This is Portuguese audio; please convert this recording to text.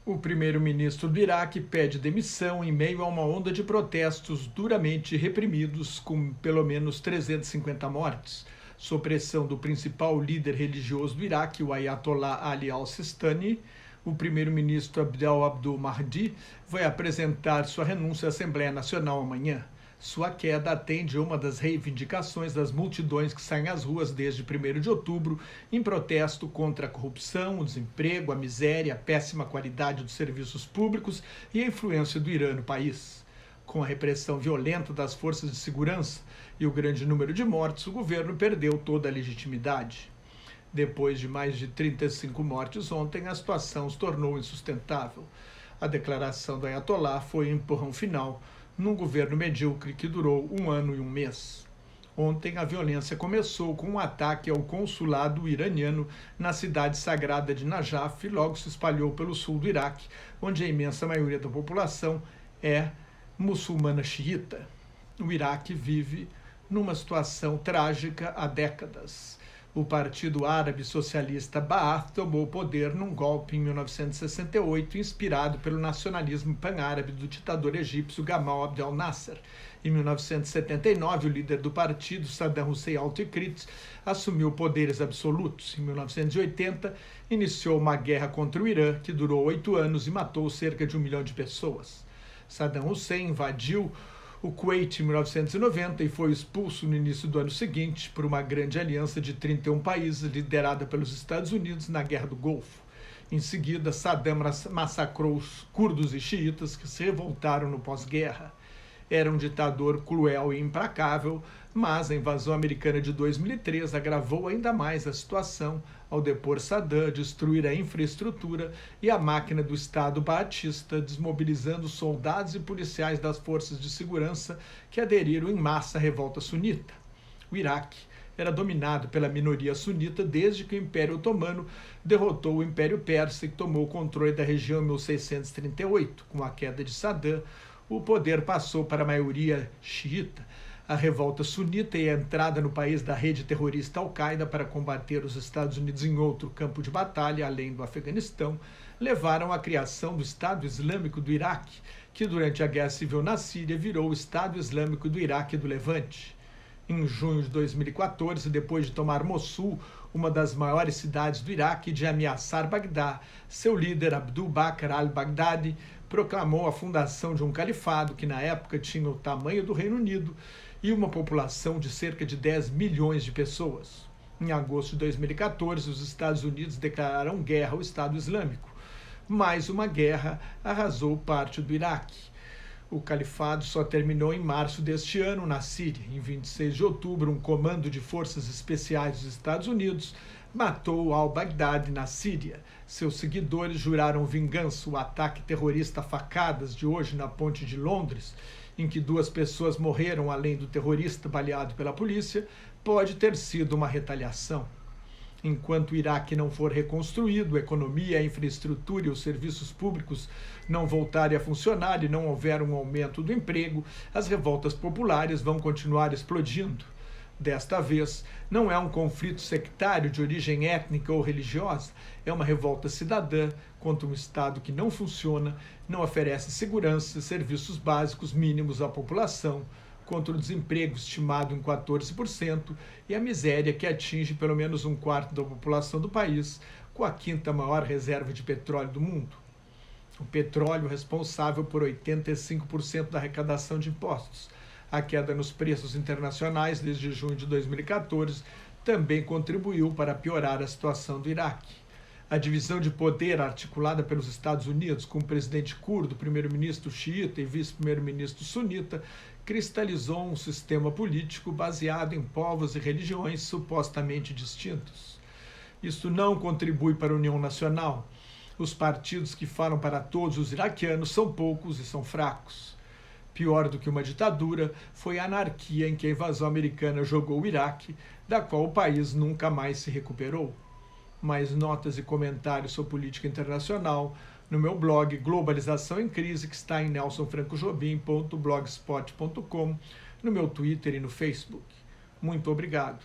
O primeiro-ministro do Iraque pede demissão em meio a uma onda de protestos duramente reprimidos, com pelo menos 350 mortes, sob pressão do principal líder religioso do Iraque, o Ayatollah Ali al-Sistani. O primeiro-ministro Abdel Abdul Mahdi vai apresentar sua renúncia à Assembleia Nacional amanhã. Sua queda atende a uma das reivindicações das multidões que saem às ruas desde 1º de outubro em protesto contra a corrupção, o desemprego, a miséria, a péssima qualidade dos serviços públicos e a influência do Irã no país. Com a repressão violenta das forças de segurança e o grande número de mortes, o governo perdeu toda a legitimidade. Depois de mais de 35 mortes ontem, a situação se tornou insustentável. A declaração do Ayatollah foi um empurrão final num governo medíocre que durou 1 ano e 1 mês. Ontem, a violência começou com um ataque ao consulado iraniano na cidade sagrada de Najaf e logo se espalhou pelo sul do Iraque, onde a imensa maioria da população é muçulmana xiita. O Iraque vive numa situação trágica há décadas. O Partido Árabe Socialista Baath tomou o poder num golpe em 1968, inspirado pelo nacionalismo pan-árabe do ditador egípcio Gamal Abdel Nasser. Em 1979, o líder do partido, Saddam Hussein al-Tikrit, assumiu poderes absolutos. Em 1980, iniciou uma guerra contra o Irã, que durou 8 anos e matou cerca de 1 milhão de pessoas. Saddam Hussein invadiu o Kuwait em 1990 e foi expulso no início do ano seguinte por uma grande aliança de 31 países liderada pelos Estados Unidos na Guerra do Golfo. Em seguida, Saddam massacrou os curdos e xiitas que se revoltaram no pós-guerra. Era um ditador cruel e implacável, mas a invasão americana de 2003 agravou ainda mais a situação ao depor Saddam, destruir a infraestrutura e a máquina do Estado baatista, desmobilizando soldados e policiais das forças de segurança que aderiram em massa à revolta sunita. O Iraque era dominado pela minoria sunita desde que o Império Otomano derrotou o Império Persa e tomou o controle da região em 1638. Com a queda de Saddam, o poder passou para a maioria xiita. A revolta sunita e a entrada no país da rede terrorista Al-Qaeda para combater os Estados Unidos em outro campo de batalha, além do Afeganistão, levaram à criação do Estado Islâmico do Iraque, que durante a Guerra Civil na Síria virou o Estado Islâmico do Iraque e do Levante. Em junho de 2014, depois de tomar Mossul, uma das maiores cidades do Iraque, e de ameaçar Bagdá, seu líder Abu Bakr al-Baghdadi proclamou a fundação de um califado que na época tinha o tamanho do Reino Unido e uma população de cerca de 10 milhões de pessoas. Em agosto de 2014, os Estados Unidos declararam guerra ao Estado Islâmico. Mais uma guerra arrasou parte do Iraque. O califado só terminou em março deste ano na Síria. Em 26 de outubro, um comando de forças especiais dos Estados Unidos matou al-Baghdadi na Síria. Seus seguidores juraram vingança. O ataque terrorista a facadas de hoje na ponte de Londres, em que 2 pessoas morreram além do terrorista baleado pela polícia, pode ter sido uma retaliação. Enquanto o Iraque não for reconstruído, a economia, a infraestrutura e os serviços públicos não voltarem a funcionar e não houver um aumento do emprego, as revoltas populares vão continuar explodindo. Desta vez, não é um conflito sectário de origem étnica ou religiosa, é uma revolta cidadã contra um Estado que não funciona, não oferece segurança e serviços básicos mínimos à população, contra o desemprego estimado em 14% e a miséria que atinge pelo menos 1/4 da população do país, com a 5ª maior reserva de petróleo do mundo. O petróleo responsável por 85% da arrecadação de impostos. A queda nos preços internacionais desde junho de 2014 também contribuiu para piorar a situação do Iraque. A divisão de poder articulada pelos Estados Unidos, com o presidente curdo, primeiro-ministro xiita e vice-primeiro-ministro sunita, cristalizou um sistema político baseado em povos e religiões supostamente distintos. Isso não contribui para a união nacional. Os partidos que falam para todos os iraquianos são poucos e são fracos. Pior do que uma ditadura foi a anarquia em que a invasão americana jogou o Iraque, da qual o país nunca mais se recuperou. Mais notas e comentários sobre política internacional no meu blog Globalização em Crise, que está em nelsonfrancojobim.blogspot.com, no meu Twitter e no Facebook. Muito obrigado.